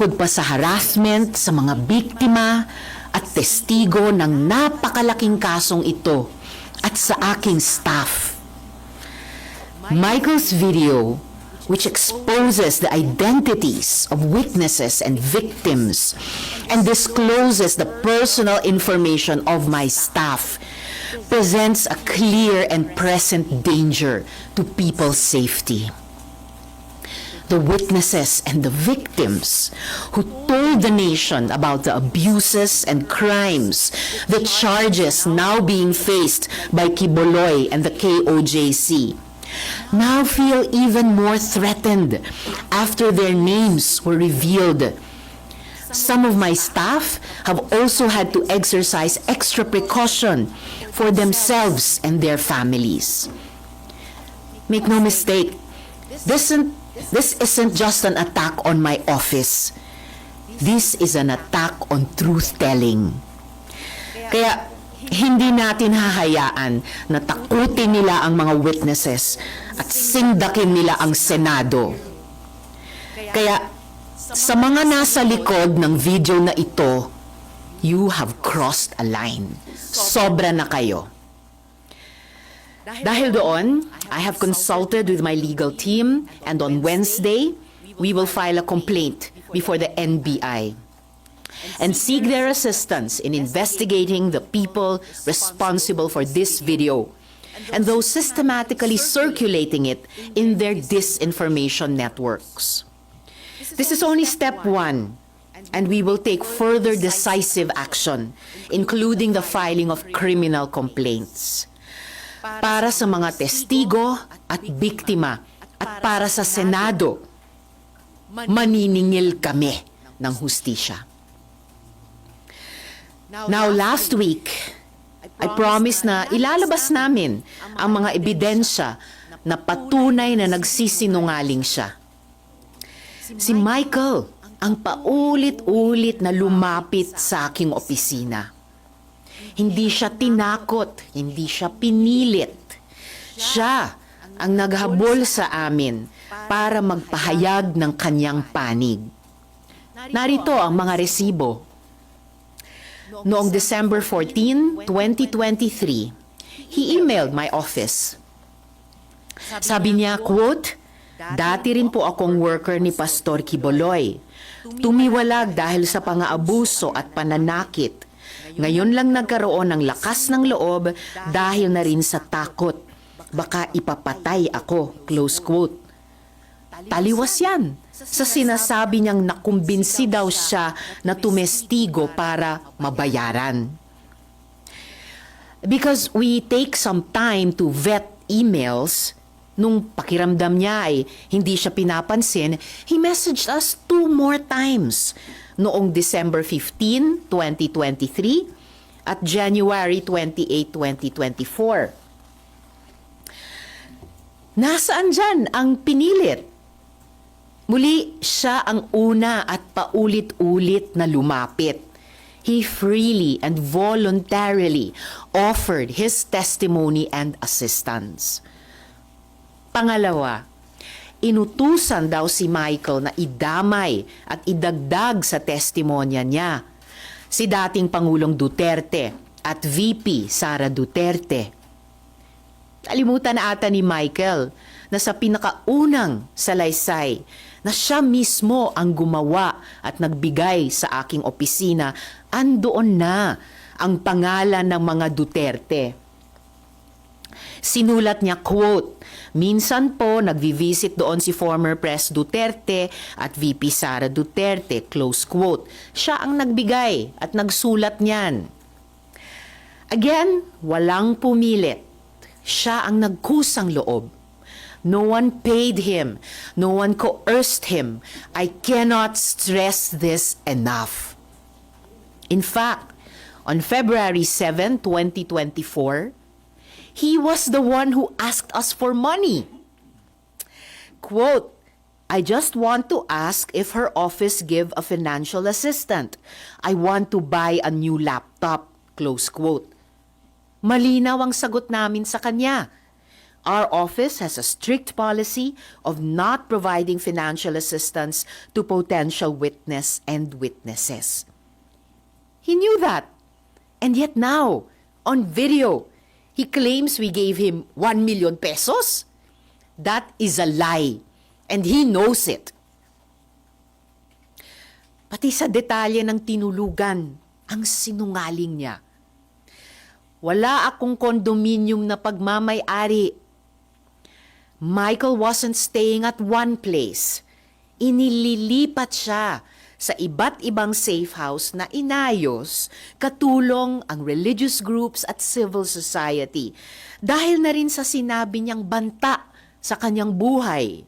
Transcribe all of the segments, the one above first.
Bukod pa sa harassment sa mga biktima at testigo ng napakalaking kasong ito at sa aking staff. Michael's video, which exposes the identities of witnesses and victims and discloses the personal information of my staff, presents a clear and present danger to people's safety. The witnesses and the victims who told the nation about the abuses and crimes, the charges now being faced by Quiboloy and the KOJC, now feel even more threatened after their names were revealed. Some of my staff have also had to exercise extra precaution for themselves and their families. Make no mistake, this isn't just an attack on my office. This is an attack on truth-telling. Kaya hindi natin hahayaan na takutin nila ang mga witnesses at sindakin nila ang Senado. Kaya sa mga nasa likod ng video na ito, you have crossed a line. Sobra na kayo. Dahil doon, I have consulted with my legal team and on Wednesday, we will file a complaint before the NBI and seek their assistance in investigating the people responsible for this video and those systematically circulating it in their disinformation networks. This is only step one, and we will take further decisive action, including the filing of criminal complaints. Para sa mga testigo at biktima at para sa Senado, maniningil kami ng hustisya. Now, last week, I promised na ilalabas namin ang mga ebidensya na patunay na nagsisinungaling siya. Si Michael ang paulit-ulit na lumapit sa aking opisina. Hindi siya tinakot, hindi siya pinilit. Siya ang naghabol sa amin para magpahayag ng kanyang panig. Narito ang mga resibo. Noong December 14, 2023, he emailed my office. Sabi niya, quote, "Dati rin po akong worker ni Pastor Quiboloy. Tumiwalag dahil sa pang-aabuso at pananakit. Ngayon lang nagkaroon ng lakas ng loob dahil na rin sa takot. Baka ipapatay ako." Close quote. Taliwas yan sa sinasabi niyang nakumbinsi daw siya na tumestigo para mabayaran. Because we take some time to vet emails, nung pakiramdam niya ay hindi siya pinapansin, he messaged us 2 more times noong December 15, 2023 at January 28, 2024. Nasaan dyan ang pinilit? Muli, siya ang una at paulit-ulit na lumapit. He freely and voluntarily offered his testimony and assistance. Pangalawa, inutusan daw si Michael na idamay at idagdag sa testimonya niya si dating Pangulong Duterte at VP Sara Duterte. Kalimutan na ata ni Michael na sa pinakaunang salaysay na siya mismo ang gumawa at nagbigay sa aking opisina, andoon na ang pangalan ng mga Duterte. Sinulat niya, quote, "Minsan po nagvi-visit doon si former Pres Duterte at VP Sara Duterte," close quote. Siya ang nagbigay at nagsulat niyan. Again, walang pumilit. Siya ang nagkusang loob. No one paid him. No one coerced him. I cannot stress this enough. In fact, on February 7, 2024, he was the one who asked us for money. Quote, "I just want to ask if her office give a financial assistant. I want to buy a new laptop." Close quote. Malinaw ang sagot namin sa kanya. Our office has a strict policy of not providing financial assistance to potential witness and witnesses. He knew that. And yet now, on video, he claims we gave him 1 million pesos. That is a lie. And he knows it. Pati sa detalye ng tinulugan, ang sinungaling niya. Wala akong kondominium na pagmamay-ari. Michael wasn't staying at one place. Inililipat siya sa iba't ibang safe house na inayos katulong ang religious groups at civil society dahil na rin sa sinabi niyang banta sa kanyang buhay.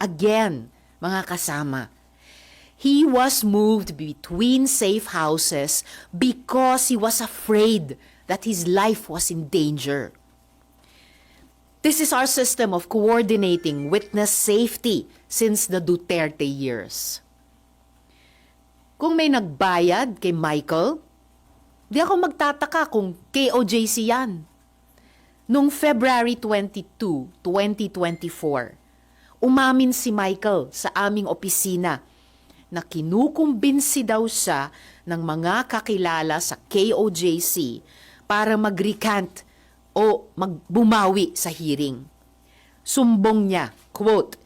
Again, mga kasama, he was moved between safe houses because he was afraid that his life was in danger. This is our system of coordinating witness safety since the Duterte years. Kung may nagbayad kay Michael, di ako magtataka kung KOJC yan. Noong February 22, 2024, umamin si Michael sa aming opisina na kinukumbinsi daw siya ng mga kakilala sa KOJC para mag-recant o magbumawi sa hearing. Sumbong niya, quote,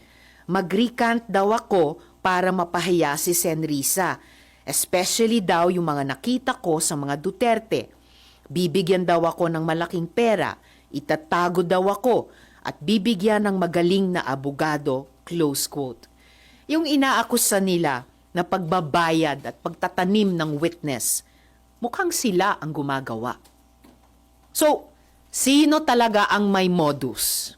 "Mag-recant daw ako para mapahiya si Senrisa, especially daw yung mga nakita ko sa mga Duterte. Bibigyan daw ako ng malaking pera, itatago daw ako, at bibigyan ng magaling na abogado," close quote. Yung inaakusa nila na pagbabayad at pagtatanim ng witness, mukhang sila ang gumagawa. So, sino talaga ang may modus?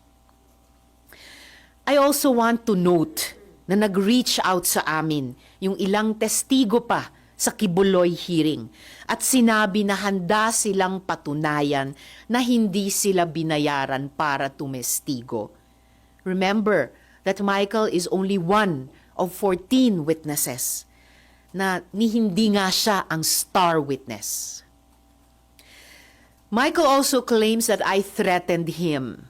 I also want to note na nag-reach out sa amin yung ilang testigo pa sa Kibuloy hearing at sinabi na handa silang patunayan na hindi sila binayaran para tumestigo. Remember that Michael is only one of 14 witnesses na hindi nga siya ang star witness. Michael also claims that I threatened him.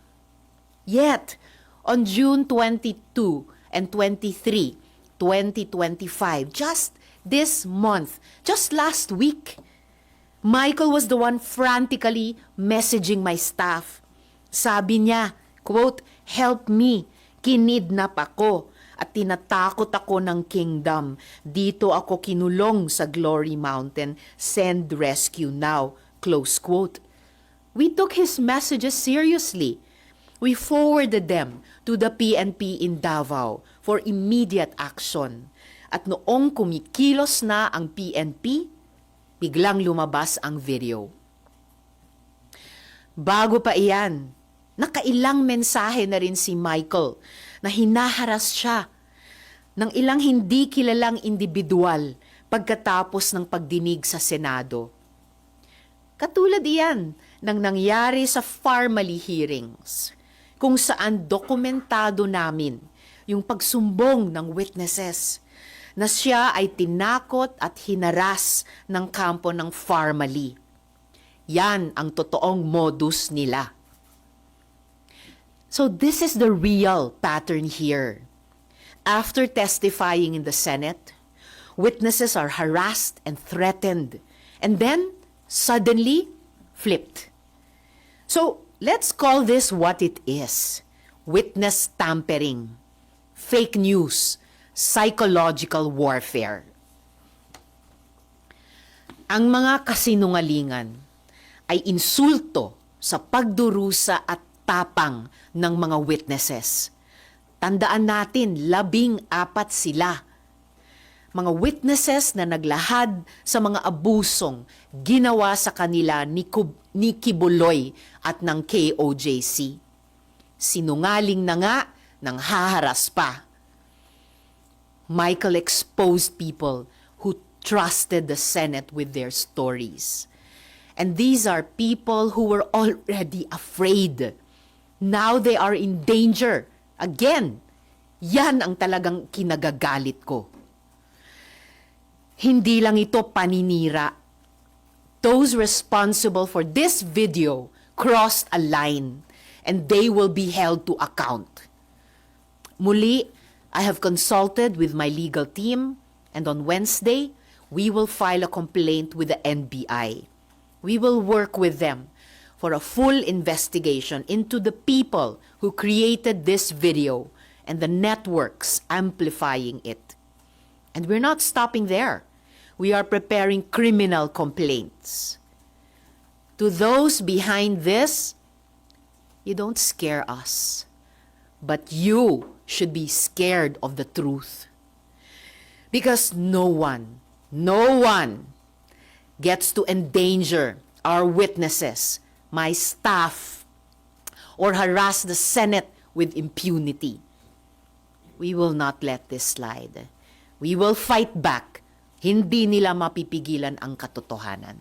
Yet, on June 22 and 23, 2025, just this month, just last week, Michael was the one frantically messaging my staff. Sabi niya, quote, "Help me, kinidnap ako at tinatakot ako ng kingdom. Dito ako kinulong sa Glory Mountain. Send rescue now," close quote. We took his messages seriously. We forwarded them to the PNP in Davao for immediate action. At noong kumikilos na ang PNP, biglang lumabas ang video. Bago pa iyan, nakailang mensahe na rin si Michael na hinaharas siya ng ilang hindi kilalang individual pagkatapos ng pagdinig sa Senado. Katulad iyan ng nangyari sa Farmally hearings, kung saan dokumentado namin yung pagsumbong ng witnesses na siya ay tinakot at hinaras ng kampo ng Farmally. Yan ang totoong modus nila. So this is the real pattern here. After testifying in the Senate, witnesses are harassed and threatened, and then suddenly flipped. So let's call this what it is: witness tampering, fake news, psychological warfare. Ang mga kasinungalingan ay insulto sa pagdurusa at tapang ng mga witnesses. Tandaan natin, 14 sila. Mga witnesses na naglahad sa mga abusong ginawa sa kanila ni Kibuloy at ng KOJC. Sinungaling na nga nang haharas pa. Michael exposed people who trusted the Senate with their stories. And these are people who were already afraid. Now they are in danger. Again, yan ang talagang kinagagalit ko. Hindi lang ito paninira. Those responsible for this video crossed a line and they will be held to account. Muli, I have consulted with my legal team, and on Wednesday, we will file a complaint with the NBI. We will work with them for a full investigation into the people who created this video and the networks amplifying it. And we're not stopping there. We are preparing criminal complaints. To those behind this, you don't scare us, but you should be scared of the truth. Because no one gets to endanger our witnesses, my staff, or harass the Senate with impunity. We will not let this slide. We will fight back. Hindi nila mapipigilan ang katotohanan.